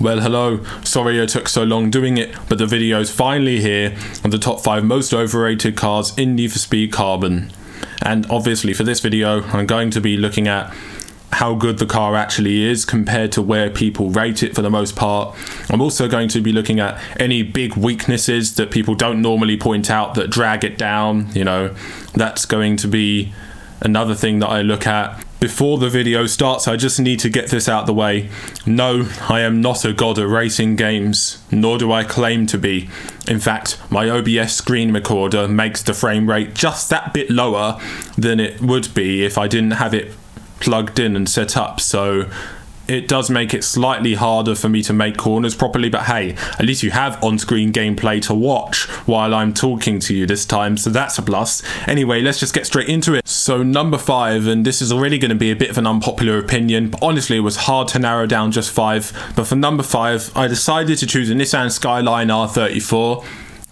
Well, hello, sorry it took so long doing it, but the video's finally here on the top 5 most overrated cars in Need for Speed Carbon. And obviously for this video, I'm going to be looking at how good the car actually is compared to where people rate it for the most part. I'm also going to be looking at any big weaknesses that people don't normally point out that drag it down. You know, that's going to be another thing that I look at. Before the video starts, I just need to get this out the way. No, I am not a god of racing games, nor do I claim to be. In fact, my OBS screen recorder makes the frame rate just that bit lower than it would be if I didn't have it plugged in and set up, so it does make it slightly harder for me to make corners properly, but hey, at least you have on-screen gameplay to watch while I'm talking to you this time, so that's a plus. Anyway, let's just get straight into it. So number 5, and this is already going to be a bit of an unpopular opinion, but honestly it was hard to narrow down just 5, but for number 5, I decided to choose a Nissan Skyline R34.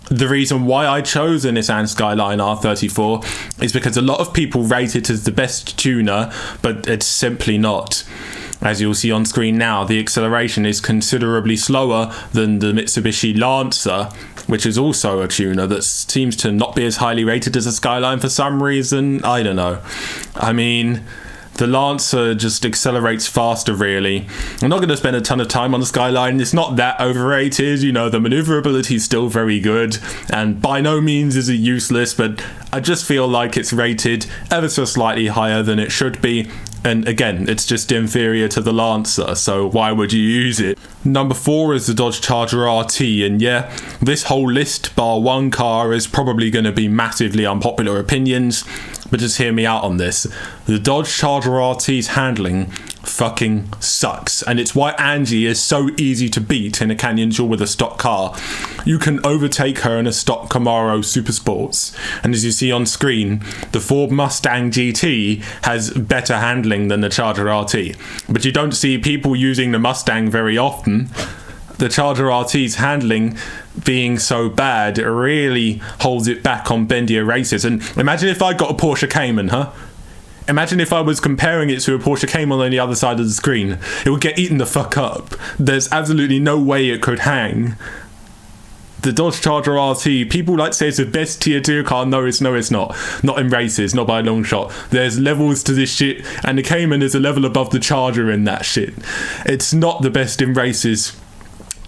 The reason why I chose a Nissan Skyline R34 is because a lot of people rate it as the best tuner, but it's simply not. As you'll see on screen now, the acceleration is considerably slower than the Mitsubishi Lancer, which is also a tuner that seems to not be as highly rated as a Skyline for some reason. I don't know. I mean, the Lancer just accelerates faster, really. I'm not going to spend a ton of time on the Skyline. It's not that overrated. You know, the maneuverability is still very good, and by no means is it useless, but I just feel like it's rated ever so slightly higher than it should be. And again, it's just inferior to the Lancer, so why would you use it? Number 4 is the Dodge Charger RT, and yeah, this whole list, bar one car, is probably going to be massively unpopular opinions, but just hear me out on this. The Dodge Charger RT's handling fucking sucks, and it's why Angie is so easy to beat in a canyon duel with a stock car. You can overtake her in a stock Camaro Super Sports, and as you see on screen, the Ford Mustang GT has better handling than the Charger RT, but you don't see people using the Mustang very often. The Charger RT's handling being so bad, it really holds it back on bendier races. And imagine if I got a Porsche Cayman, huh? Imagine if I was comparing it to a Porsche Cayman on the other side of the screen. It would get eaten the fuck up. There's absolutely no way it could hang. The Dodge Charger RT, people like to say it's the best tier 2 car. No, it's not. Not in races, not by a long shot. There's levels to this shit, and the Cayman is a level above the Charger in that shit. It's not the best in races.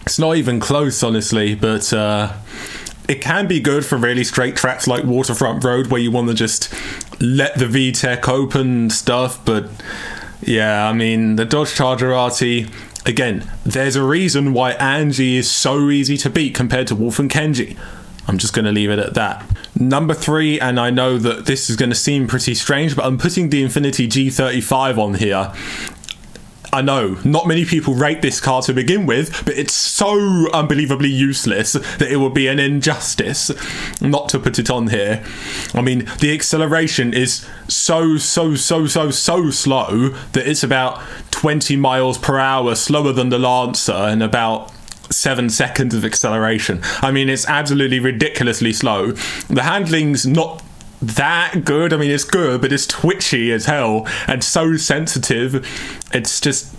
It's not even close, honestly, but it can be good for really straight tracks like Waterfront Road where you want to just let the VTEC open and stuff, but yeah, I mean, the Dodge Charger RT, again, there's a reason why Angie is so easy to beat compared to Wolf and Kenji. I'm just going to leave it at that. Number 3, and I know that this is going to seem pretty strange, but I'm putting the Infiniti G35 on here. I know, not many people rate this car to begin with, but it's so unbelievably useless that it would be an injustice not to put it on here. I mean, the acceleration is so slow that it's about 20 miles per hour slower than the Lancer and about 7 seconds of acceleration. I mean, it's absolutely ridiculously slow. The handling's not that good. I mean, it's good, but it's twitchy as hell and so sensitive. It's just,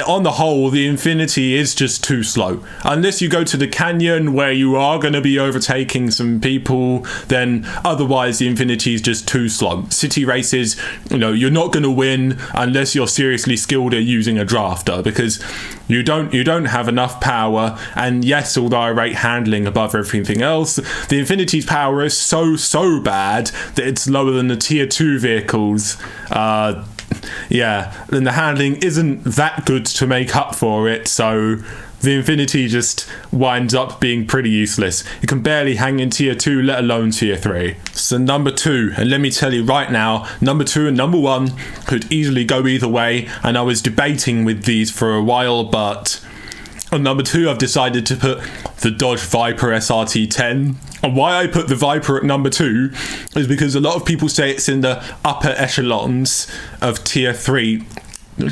on the whole, the Infiniti is just too slow. Unless you go to the canyon where you are going to be overtaking some people, then otherwise the Infiniti is just too slow. City races, you know, you're not going to win unless you're seriously skilled at using a drafter, because you don't have enough power. And yes, although I rate handling above everything else, the Infiniti's power is so bad that it's lower than the tier 2 vehicles. Yeah, and the handling isn't that good to make up for it, so the Infiniti just winds up being pretty useless. You can barely hang in tier 2, let alone tier 3. So number 2, and let me tell you right now, number 2 and number 1 could easily go either way, and I was debating with these for a while, but on number 2 I've decided to put the Dodge Viper SRT10. And why I put the Viper at number 2 is because a lot of people say it's in the upper echelons of tier 3.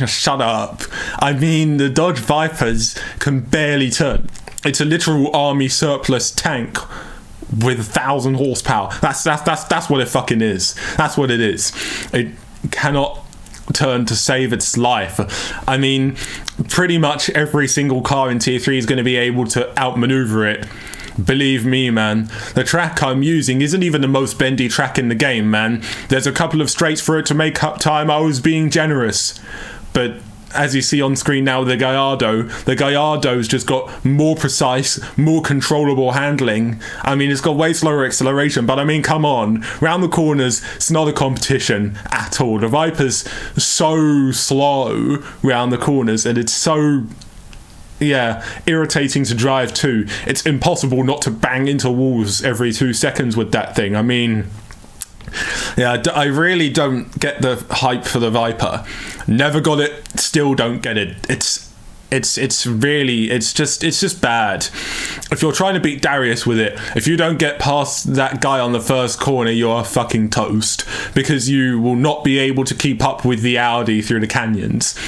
Shut up. I mean, the Dodge Vipers can barely turn. It's a literal army surplus tank with 1,000 horsepower. That's what it fucking is. That's what it is. It cannot turn to save its life. I mean, pretty much every single car in Tier 3 is going to be able to outmaneuver it. Believe me, man. The track I'm using isn't even the most bendy track in the game, man. There's a couple of straights for it to make up time. I was being generous. But as you see on screen now, the Gallardo's just got more precise, more controllable handling. I mean, it's got way slower acceleration, but I mean, come on. Round the corners, it's not a competition at all. The Viper's so slow round the corners, and it's so... irritating to drive too. It's impossible not to bang into walls every 2 seconds with that thing. I mean, I really don't get the hype for the Viper. Never got it, still don't get it. It's just bad. If you're trying to beat Darius with it, if you don't get past that guy on the first corner, you're fucking toast, because you will not be able to keep up with the Audi through the canyons.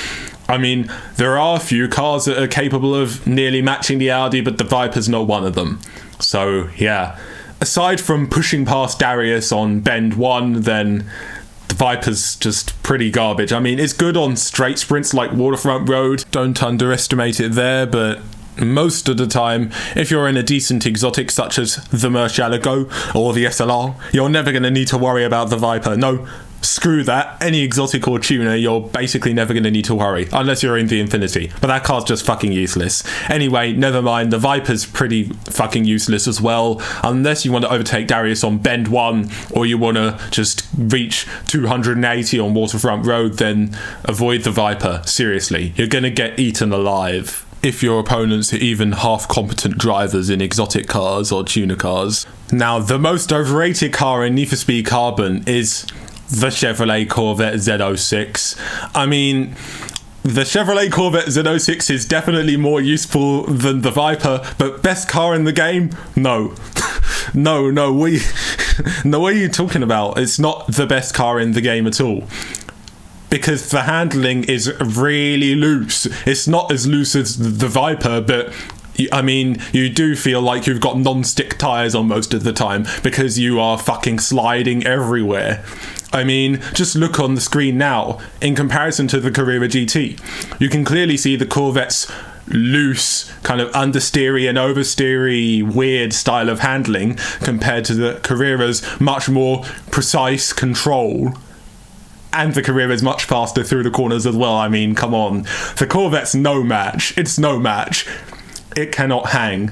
I mean, there are a few cars that are capable of nearly matching the Audi, but the Viper's not one of them. So, yeah. Aside from pushing past Darius on Bend 1, then the Viper's just pretty garbage. I mean, it's good on straight sprints like Waterfront Road. Don't underestimate it there, but most of the time, if you're in a decent exotic such as the Murcielago or the SLR, you're never going to need to worry about the Viper. No, screw that. Any exotic or tuner, you're basically never going to need to worry, unless you're in the Infinity. But that car's just fucking useless. Anyway, never mind, the Viper's pretty fucking useless as well, unless you want to overtake Darius on Bend 1, or you want to just reach 280 on Waterfront Road, then avoid the Viper. Seriously, you're going to get eaten alive if your opponents are even half-competent drivers in exotic cars or tuner cars. Now, the most overrated car in Need for Speed Carbon is the Chevrolet Corvette Z06. I mean, the Chevrolet Corvette Z06 is definitely more useful than the Viper, but best car in the game? No. No, what are you talking about? It's not the best car in the game at all. Because the handling is really loose. It's not as loose as the Viper, but I mean, you do feel like you've got non-stick tyres on most of the time, because you are fucking sliding everywhere. I mean, just look on the screen now. In comparison to the Carrera GT, you can clearly see the Corvette's loose, kind of understeery and oversteery, weird style of handling compared to the Carrera's much more precise control. And the Carrera is much faster through the corners as well. I mean, come on. The Corvette's no match. It's no match. It cannot hang.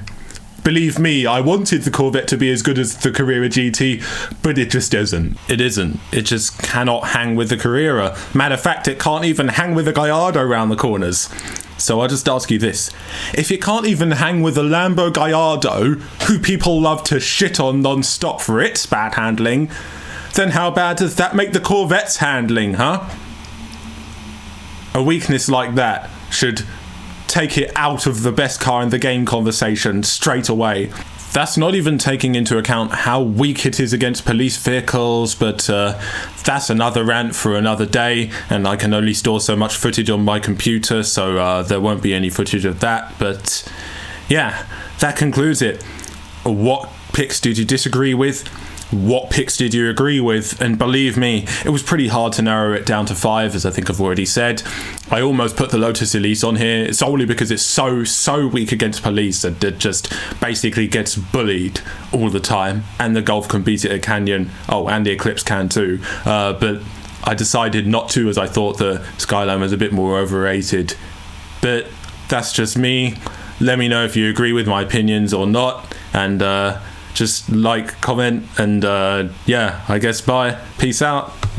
Believe me, I wanted the Corvette to be as good as the Carrera GT, but it just isn't. It isn't. It just cannot hang with the Carrera. Matter of fact, it can't even hang with the Gallardo around the corners. So I'll just ask you this. If it can't even hang with the Lambo Gallardo, who people love to shit on non-stop for its bad handling, then how bad does that make the Corvette's handling, huh? A weakness like that should take it out of the best car in the game conversation straight away. That's not even taking into account how weak it is against police vehicles, but that's another rant for another day, and I can only store so much footage on my computer, so there won't be any footage of that. But yeah, that concludes it. What picks did you disagree with? What picks did you agree with? And believe me, it was pretty hard to narrow it down to 5, as I think I've already said. I almost put the Lotus Elise on here solely because it's so weak against police that it just basically gets bullied all the time. And the Golf can beat it at Canyon. Oh, and the Eclipse can too. But I decided not to, as I thought the Skyline was a bit more overrated. But that's just me. Let me know if you agree with my opinions or not. And just like, comment, and yeah, I guess bye. Peace out.